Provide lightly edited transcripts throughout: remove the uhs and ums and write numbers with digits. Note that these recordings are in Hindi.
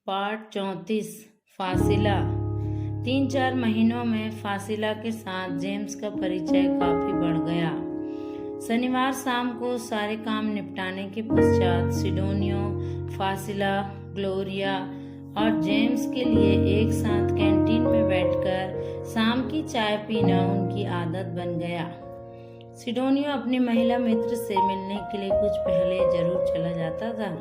पार्ट 34 फासिला। 3-4 महीनों में फासिला के साथ जेम्स का परिचय काफी बढ़ गया। शनिवार शाम को सारे काम निपटाने के पश्चात सिडोनियो, फासिला, ग्लोरिया और जेम्स के लिए एक साथ कैंटीन में बैठकर शाम की चाय पीना उनकी आदत बन गया। सिडोनियो अपनी महिला मित्र से मिलने के लिए कुछ पहले जरूर चला जाता था।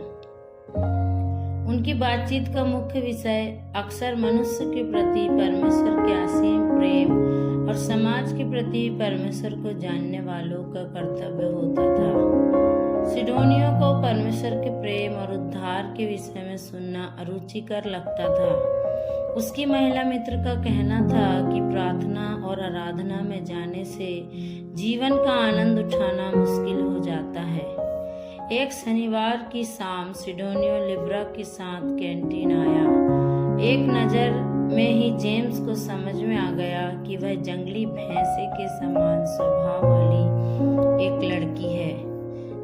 उनकी बातचीत का मुख्य विषय अक्सर मनुष्य के प्रति परमेश्वर के असीम प्रेम और समाज के प्रति परमेश्वर को जानने वालों का कर्तव्य होता था। सिडोनियो को परमेश्वर के प्रेम और उद्धार के विषय में सुनना अरुचिकर लगता था। उसकी महिला मित्र का कहना था कि प्रार्थना और आराधना में जाने से जीवन का आनंद उठाना मुश्किल हो जाता है। एक शनिवार की शाम सिडोनियो लिब्रा के साथ कैंटीन आया। एक नज़र में ही जेम्स को समझ में आ गया कि वह जंगली भैंसे के समान स्वभाव वाली एक लड़की है।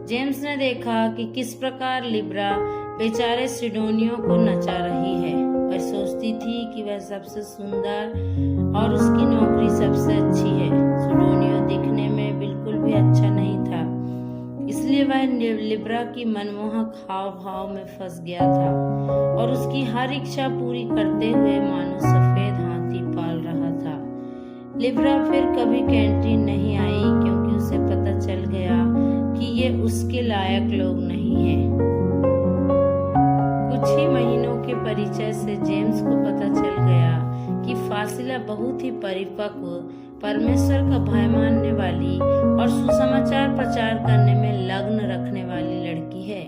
जेम्स ने देखा कि किस प्रकार लिब्रा बेचारे सिडोनियो को नचा रही है। वह सोचती थी कि वह सबसे सुंदर और उसकी नौकरी सबसे अच्छी है। सिडोनियो दिखने में बिल्कुल भी अच्छा नहीं था, इसलिए वह लिब्रा की मनमोहक हाव भाव में फंस गया था और उसकी हर इच्छा पूरी करते हुए मानो सफेद हाथी पाल रहा था। लिब्रा फिर कभी कैंटीन नहीं आई क्योंकि उसे पता चल गया कि ये उसके लायक लोग नहीं हैं। कुछ ही महीनों के परिचय से जेम्स को पता चल गया कि फासिला बहुत ही परिपक्व, परमेश्वर का भय मानने वाली और सुसमाचार प्रचार करने में लग्न रखने वाली लड़की है।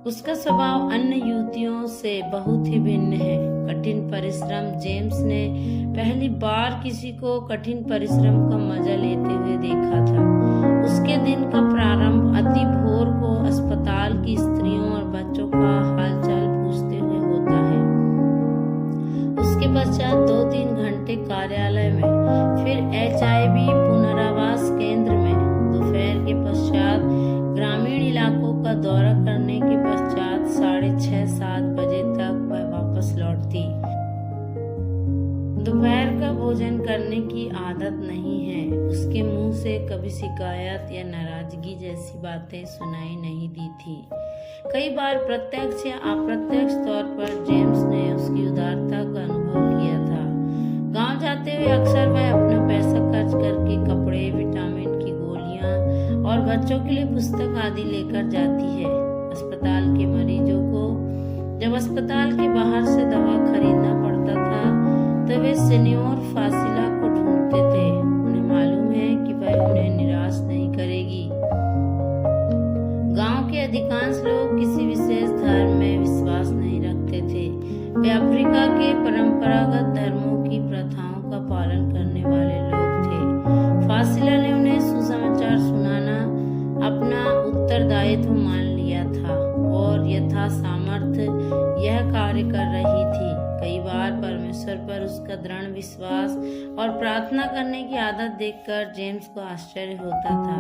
उसका स्वभाव अन्य युवतियों से बहुत ही भिन्न है। कठिन परिश्रम। जेम्स ने पहली बार किसी को कठिन परिश्रम का मजा लेते हुए देखा था। उसके दिन का प्रारंभ अति भोर को अस्पताल की स्त्रियों और बच्चों का हालचाल पूछते हुए होता है। उसके पश्चात 2-3 घंटे कार्यालय में, फिर HIV पुनरावास केंद्र में, दोपहर के पश्चात ग्रामीण इलाकों का दौरा करने के पश्चात 6:30-7 बजे तक वह वापस लौटती। दोपहर का भोजन करने की आदत नहीं है। उसके मुंह से कभी शिकायत या नाराजगी जैसी बातें सुनाई नहीं दी थी। कई बार प्रत्यक्ष या अप्रत्यक्ष तौर पर जेम्स ने उसकी उदारता का अनुभव किया था। गांव जाते हुए अक्सर वह अपना पैसा खर्च करके कपड़े, विटामिन की गोलियां और बच्चों के लिए पुस्तक आदि लेकर जाती है। अस्पताल के मरीजों को जब अस्पताल के बाहर से दवा खरीदना पड़ता था तो वे सीनियोर फासिला को ढूंढते थे। उन्हें मालूम है कि वह उन्हें निराश नहीं करेगी। गांव के अधिकांश लोग किसी विशेष धर्म में विश्वास नहीं रखते थे। वे अफ्रीका के परंपरागत धर्मों की प्रथाओं का पालन करने वाले लोग थे। फासिला ने उन्हें सुसमाचार सुनाना अपना उत्तरदायित्व मान लिया था और यथा सामर्थ्य यह कार्य कर रही थी। कई बार परमेश्वर पर उसका दृढ़ विश्वास और प्रार्थना करने की आदत देखकर जेम्स को आश्चर्य होता था।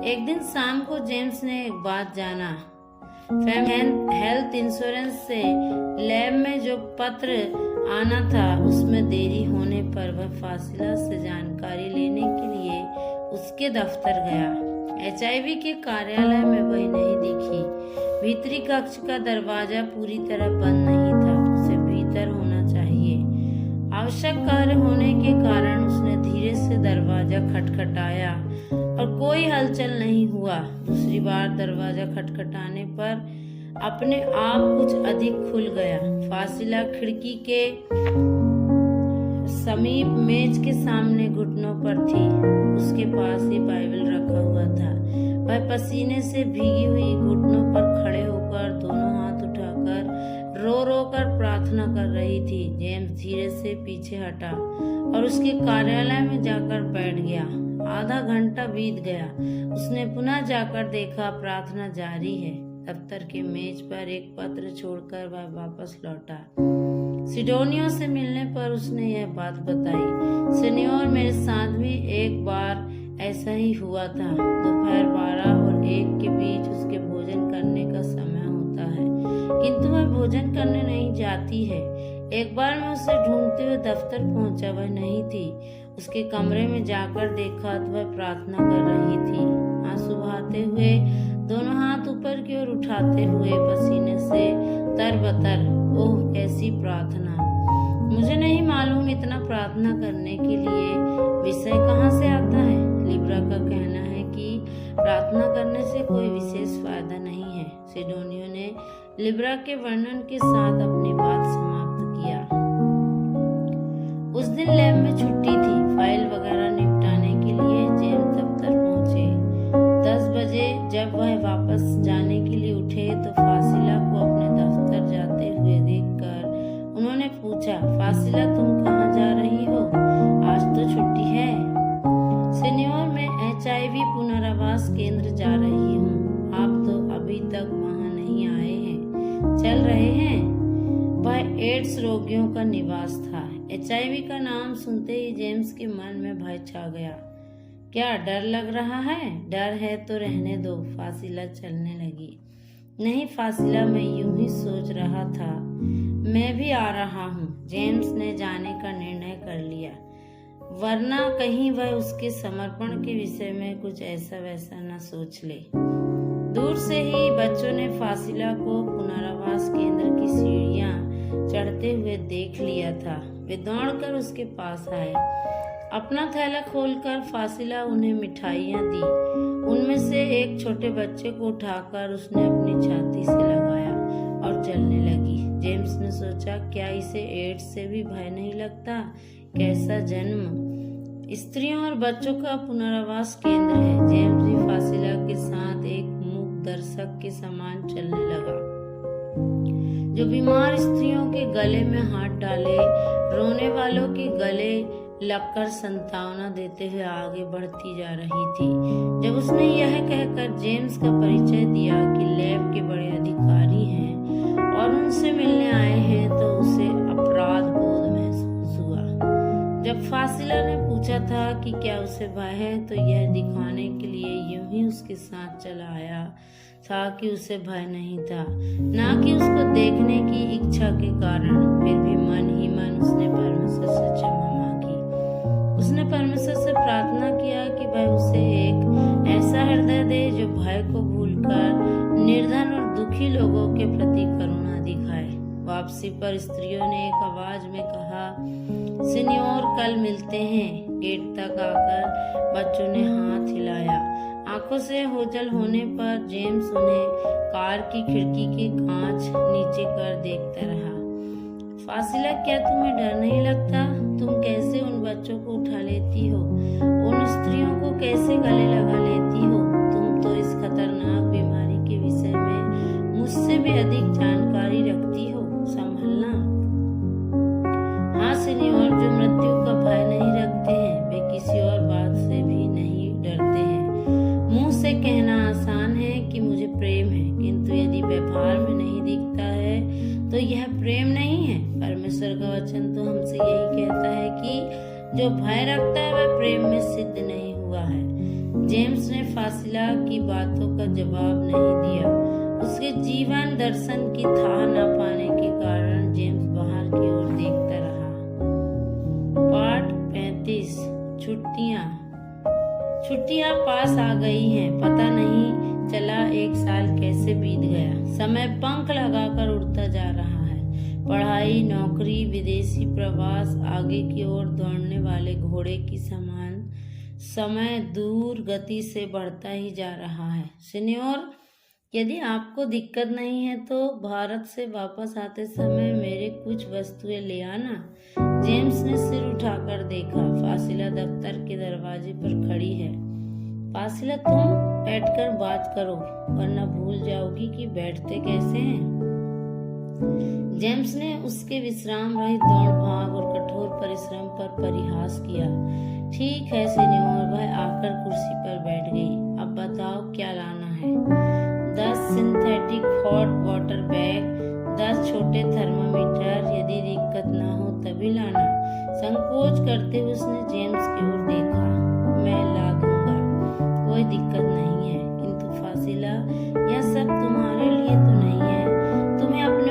एक दिन शाम को जेम्स ने एक बात जाना। हेल्थ इंश्योरेंस से लैब में जो पत्र आना था उसमें देरी होने पर वह फासिला से जानकारी लेने के लिए उसके दफ्तर गया। HIV के कार्यालय में वही नहीं दिखी। भीतरी कक्ष का दरवाजा पूरी तरह बंद नहीं था। उसे भीतर होना चाहिए। आवश्यक कार्य होने के कारण उसने धीरे से दरवाजा खटखटाया और कोई हलचल नहीं हुआ। दूसरी बार दरवाजा खटखटाने पर अपने आप कुछ अधिक खुल गया। फासिला खिड़की के समीप मेज के सामने घुटनों पर थी। उसके पास ही बाइबल रखा हुआ था। वह पसीने से भीगी हुई घुटनों पर खड़े होकर दोनों हाथ उठाकर रो रो कर प्रार्थना कर रही थी। जेम्स धीरे से पीछे हटा और उसके कार्यालय में जाकर बैठ गया। आधा घंटा बीत गया। उसने पुनः जाकर देखा प्रार्थना जारी है। दफ्तर के मेज पर एक पत्र छोड़कर वह वापस लौटा। सिडोनियो से मिलने पर उसने यह बात बताई। सीनियोर, मेरे साथ भी एक बार ऐसा ही हुआ था। दोपहर 12 और 1 के बीच उसके भोजन करने का समय होता है। किंतु वह भोजन करने नहीं जाती है। एक बार मैं उसे ढूंढते हुए दफ्तर पहुंचा, वह नहीं थी। उसके कमरे में जाकर देखा तो वह प्रार्थना कर रही थी, आंसू बहाते हुए, दोनों हाथ ऊपर की ओर उठाते हुए, पसीने से तरबतर। ओह, कैसी प्रार्थना! मुझे नहीं मालूम इतना प्रार्थना करने के लिए विषय कहाँ से आता है। लिब्रा का कहना है कि प्रार्थना करने से कोई विशेष फायदा नहीं है। सिडोनियो ने लिब्रा के वर्णन के साथ अपनी बात समाप्त किया। उस दिन लैब में छुट्टी थी। फाइल वगैरह निपटाने के लिए जेम्स दफ्तर पहुंचे। 10 बजे जब वह वापस जाने के लिए उठे तो फासिला को अपने दफ्तर जाते हुए देखकर उन्होंने पूछा, फासिला, तुम कहाँ जा रही हो? आज तो छुट्टी है। सीनियर, मैं HIV पुनर्वास केंद्र जा रही हूँ। आप तो अभी तक वहाँ नहीं आए हैं। चल रहे हैं। वह एड्स रोगियों का निवास था। HIV का नाम सुनते ही जेम्स के मन में भय छा गया। क्या डर लग रहा है? डर है तो रहने दो। फासिला चलने लगी। नहीं फासिला, मैं यूं ही सोच रहा था। मैं भी आ रहा हूँ। जेम्स ने जाने का निर्णय कर लिया, वरना कहीं वह उसके समर्पण के विषय में कुछ ऐसा वैसा न सोच ले। दूर से ही बच्चों ने फासिला को पुनर्वास केंद्र की सीढ़ियां चढ़ते हुए देख लिया था। वे दौड़कर उसके पास आए। अपना थैला खोलकर फासिला उन्हें मिठाइयां दी। उनमें से एक छोटे बच्चे को उठाकर उसने अपनी छाती से लगाया और चलने लगी। जेम्स ने सोचा, क्या इसे एड्स से भी भय नहीं लगता? कैसा जन्म! स्त्रियों और बच्चों का पुनर्वास केंद्र है। जेम्स भी फासिला के साथ एक मूक दर्शक के समान चलने लगा, जो बीमार स्त्रियों के गले में हाथ डाले, रोने वालों के गले लगकर संतावना देते हुए आगे बढ़ती जा रही थी। जब उसने यह कहकर जेम्स का परिचय दिया कि लैब के बड़े अधिकारी हैं और उनसे मिलने आए हैं, तो उसे अपराध बोध महसूस हुआ। जब फासिला ने पूछा था कि क्या उसे भय है, तो यह दिखाने के लिए यूं ही उसके साथ चला आया था कि उसे भय नहीं था, ना कि उसको देखने की इच्छा के कारण। फिर भी मन ही मन उसने परमेश्वर से क्षमा मांगी। उसने परमेश्वर से प्रार्थना किया कि वह उसे एक ऐसा हृदय दे जो भय को भूलकर निर्धन और दुखी लोगों के प्रति करुणा दिखाए। वापसी पर स्त्रियों ने एक आवाज में कहा, सीनियर, कल मिलते हैं। गेट तक आकर बच्चों ने हाथ हिलाया। आंखों से ओझल होने पर जेम्स उन्हें कार की खिड़की के कांच नीचे कर देखता रहा। फासिला, क्या तुम्हें डर नहीं लगता? तुम कैसे उन बच्चों को उठा लेती हो? उन स्त्रियों को कैसे गले लगा लेती हो? तुम तो इस खतरनाक बीमारी के विषय में मुझसे भी अधिक जानकारी रखती हो। संभलना। हाँ सीनियर, जो मृत्यु का भय नहीं रखते हैं, वे किसी और बात से भी नहीं डरते हैं। मुंह से कहना आसान है कि मुझे प्रेम है, किंतु यदि व्यवहार में नहीं दिखता है तो यह प्रेम नहीं है। परमेश्वर का वचन तो हमसे यही कहता है कि जो भय रखता है वह प्रेम में सिद्ध नहीं हुआ है। जेम्स ने फासिला की बातों का जवाब नहीं दिया। उसके जीवन दर्शन की था न पाने के कारण जेम्स बाहर की ओर देखता रहा। पाठ 35। छुट्टियां पास आ गई हैं। पता नहीं चला एक साल कैसे बीत गया। समय पंख लगाकर उड़ता जा रहा है। पढ़ाई, नौकरी, विदेशी प्रवास, आगे की ओर दौड़ने वाले घोड़े की समान समय दूर गति से बढ़ता ही जा रहा है। सीनियर, यदि आपको दिक्कत नहीं है तो भारत से वापस आते समय मेरे कुछ वस्तुएं ले आना। जेम्स ने सिर उठाकर देखा। फासिला दफ्तर के दरवाजे पर खड़ी है। फासिला, तुम बैठकर बात करो, वरना भूल जाओगी कि बैठते कैसे हैं। जेम्स ने उसके विश्राम रहित दौड़ भाग और कठोर परिश्रम पर परिहास किया। ठीक है सीनियर। वह आकर कुर्सी पर बैठ गई। अब बताओ क्या लाना है? 10 सिंथेटिक हॉट वाटर बैग, 10 छोटे थर्मामीटर। यदि दिक्कत ना हो तभी लाना। संकोच करते हुए उसने जेम्स की ओर देखा। मैं ला दूंगा, कोई दिक्कत नहीं है। किंतु फासिला, यह सब तुम्हारे लिए तो नहीं है। तुम्हें अपने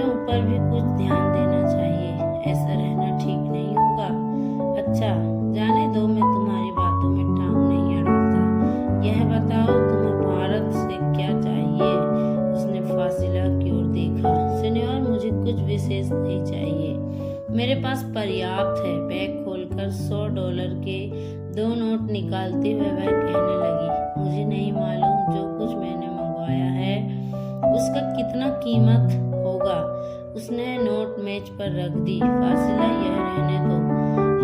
कुछ विशेष नहीं चाहिए। मेरे पास पर्याप्त है। बैग खोलकर $100 के 2 नोट निकालते हुए वह कहने लगी, मुझे नहीं मालूम जो कुछ मैंने मंगवाया है उसका कितना कीमत होगा। उसने नोट मेज पर रख दी। फासिला, यह रहने दो,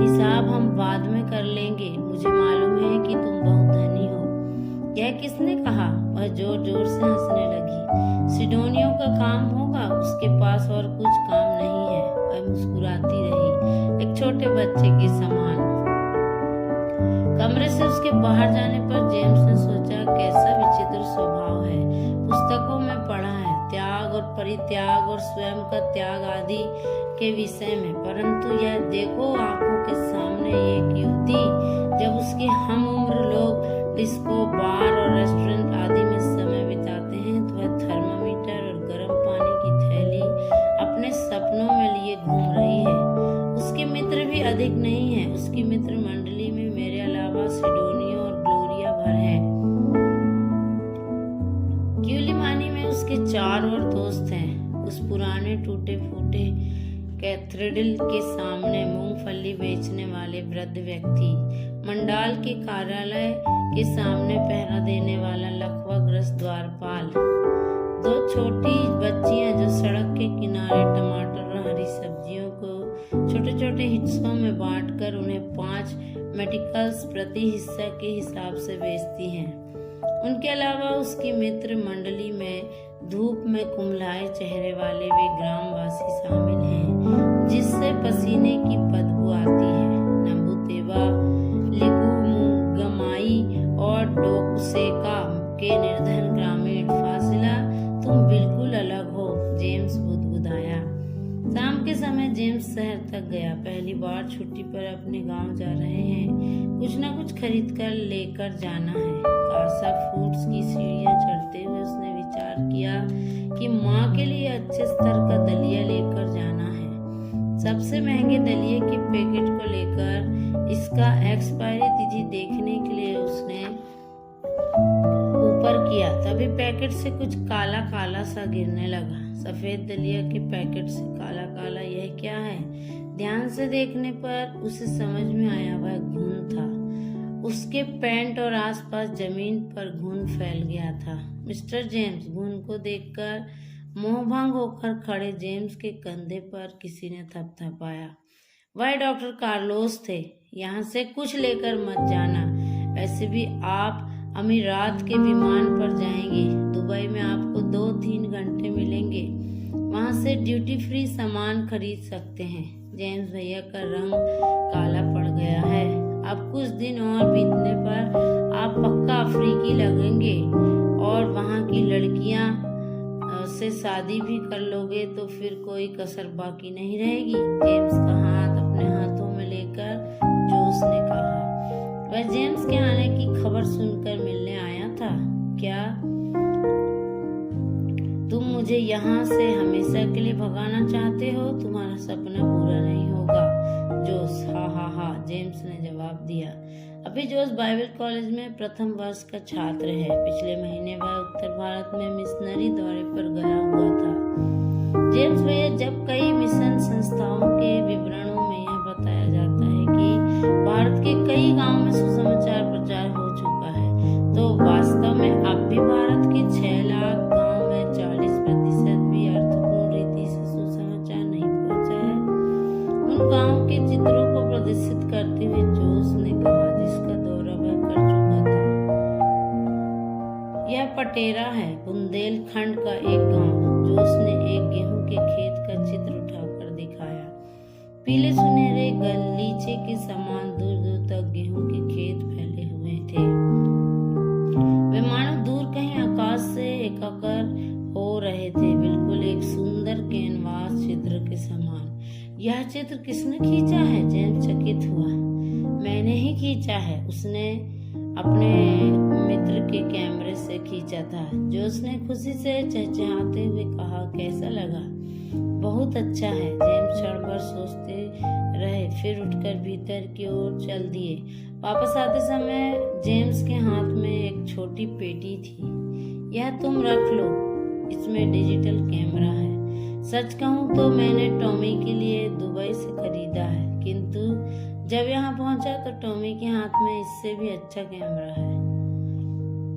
हिसाब हम बाद में कर लेंगे। मुझे मालूम है कि तुम बहुत धनी हो। यह किसने कहा? वह जोर जोर से हंसने लगी। सिडोनियो का काम होगा, उसके पास और कुछ काम नहीं है। वह मुस्कुराती रही, एक छोटे बच्चे के समान। कमरे से उसके बाहर जाने पर जेम्स ने सोचा, कैसा विचित्र स्वभाव है। पुस्तकों में पढ़ा है त्याग और परित्याग और स्वयं का त्याग आदि के विषय में, परंतु यह देखो आंखों के सामने एक युवती, जब उसके हम उम्र लोग डिस्को, बार और रेस्टोरेंट आदि में समय बिताते हैं, तो वह थर्मामीटर और गर्म पानी की थैली अपने सपनों में लिए घूम रही है। उसके मित्र भी अधिक नहीं है। उसकी मित्र मंडली में मेरे अलावा सिडोनियो और ग्लोरिया भर है। क्यूलिमानी में उसके 4 और दोस्त हैं। उस पुराने टूटे फूटे कैथेड्रल के सामने मूंगफली बेचने वाले वृद्ध व्यक्ति, मंडाल के कार्यालय के सामने पहरा देने वाला लकवाग्रस्त द्वारपाल, 2 छोटी बच्चियां जो सड़क के किनारे टमाटर और हरी सब्जियों को छोटे छोटे हिस्सों में बांटकर उन्हें 5 मेटिकल्स प्रति हिस्सा के हिसाब से बेचती हैं। उनके अलावा उसकी मित्र मंडली में धूप में कुम्हलाए चेहरे वाले वे ग्रामवासी शामिल हैं, जिससे पसीने की बदबू आती है। नंबुतेवा, लिगुमुगमाई और डोकुसेका के निर्धन ग्रामीण। फासिला, तुम बिल्कुल अलग हो, जेम्स बुदबुदाया। शाम के समय जेम्स शहर तक गया। पहली बार छुट्टी पर अपने गांव जा रहे हैं। कुछ न कुछ खरीद कर लेकर जाना है। कासा फूड्स की सीढ़ियां चढ़ते हुए उसने विचार किया कि माँ के लिए अच्छे स्तर का दलिया लेकर जाना है। सबसे महंगे दलिये के पैकेट को लेकर इसका एक्सपायरी तिथि देखने के लिए उसने ऊपर किया। तभी पैकेट से कुछ काला काला सा गिरने लगा। सफेद दलिया के पैकेट से काला काला, यह क्या है? ध्यान से देखने पर उसे समझ में आया, वह घुन था। उसके पैंट और आसपास जमीन पर घुन फैल गया था। मिस्टर जेम्स, घुन को देखकर मोहभंग होकर खड़े जेम्स के कंधे पर किसी ने थपथपाया। वह डॉक्टर कार्लोस थे। यहाँ से कुछ लेकर मत जाना, वैसे भी आप अमीरात के विमान पर जाएंगे। दुबई में आपको 2-3 घंटे मिलेंगे, वहाँ से ड्यूटी फ्री सामान खरीद सकते हैं। जेम्स भैया का रंग काला पड़ गया है। अब कुछ दिन और बीतने पर आप पक्का अफ्रीकी लगेंगे और वहाँ की लड़कियाँ से शादी भी कर लोगे तो फिर कोई कसर बाकी नहीं रहेगी। जेम्स का हाथ अपने हाथों में लेकर जोश ने कहा। वह जेम्स के आने की खबर सुनकर मिलने आया था। क्या तुम मुझे यहाँ से हमेशा के लिए भगाना चाहते हो? तुम्हारा सपना पूरा नहीं होगा। जोश हा हा हा, जेम्स ने जवाब दिया। अभी जोश बाइबल कॉलेज में प्रथम वर्ष का छात्र है। पिछले महीने वह उत्तर भारत में मिशनरी दौरे पर गया हुआ था। जेम्स भैया, जब कई मिशन संस्थाओं के विवरणों में यह बताया जाता है कि भारत के कई गांवों में सुसमाचार प्रचार हो चुका है, तो वास्तव में अब भी भारत के 6 लाख गांव में 40% भी अर्थपूर्ण रीति से सुसमाचार नहीं पहुंचा है। उन गांव के चित्रों को प्रदर्शित करते हुए जोश ने कहा, जिसका दौरा वह कर चुका था। यह पटेरा है, बुंदेलखंड का एक गांव। जोश ने एक गेहूं के खेत का चित्र उठाकर दिखाया। पीले सुनहरे गलीचे के समान दूर दूर तक गेहूं के खेत फैले हुए थे। वे मानो दूर कहीं आकाश से एकाकार हो रहे थे, बिल्कुल एक सुंदर कैनवास चित्र के समान। यह चित्र किसने खींचा है? जेम्स चकित हुआ। मैंने ही खींचा है, उसने अपने मित्र के कैमरे से खींचा था। जोश ने खुशी से चहचहाते हुए कहा, कैसा लगा? बहुत अच्छा है। जेम्स क्षण भर सोचते रहे, फिर उठकर भीतर की ओर चल दिए। वापस आते समय जेम्स के हाथ में एक छोटी पेटी थी। यह तुम रख लो, इसमें डिजिटल कैमरा है। सच कहूँ तो मैंने टॉमी के लिए दुबई से खरीदा है, किंतु जब यहाँ पहुंचा तो टॉमी के हाथ में इससे भी अच्छा कैमरा है।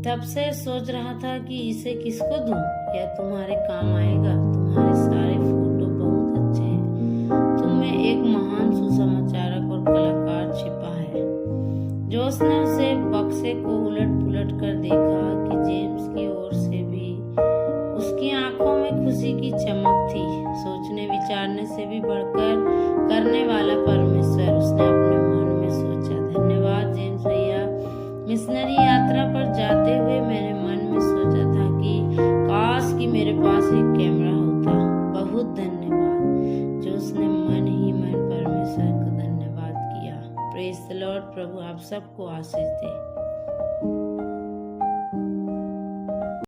तब से सोच रहा था कि इसे किसको दूं, यह तुम्हारे काम आएगा। तुम्हारे सारे फोटो बहुत अच्छे हैं। तुम में एक महान सुसमाचारक और कलाकार छिपा है। जोश ने उसे बक्से को उलट पुलट कर देखा कि जेम्स की ओर से भी उसकी आंखों में खुशी की चमक थी। सोचने विचारने से भी बढ़कर करने वाला परमेश्वर, उसने अपने मन में सोचा। धन्यवाद जेम्स भैया। मिशनरी यात्रा पर जाते हुए मैंने मन में सोचा था कि काश कि मेरे पास एक कैमरा होता। बहुत धन्यवाद। जो उसने मन ही मन परमेश्वर को धन्यवाद किया। Praise the Lord. प्रभु आप सबको आशीष दे।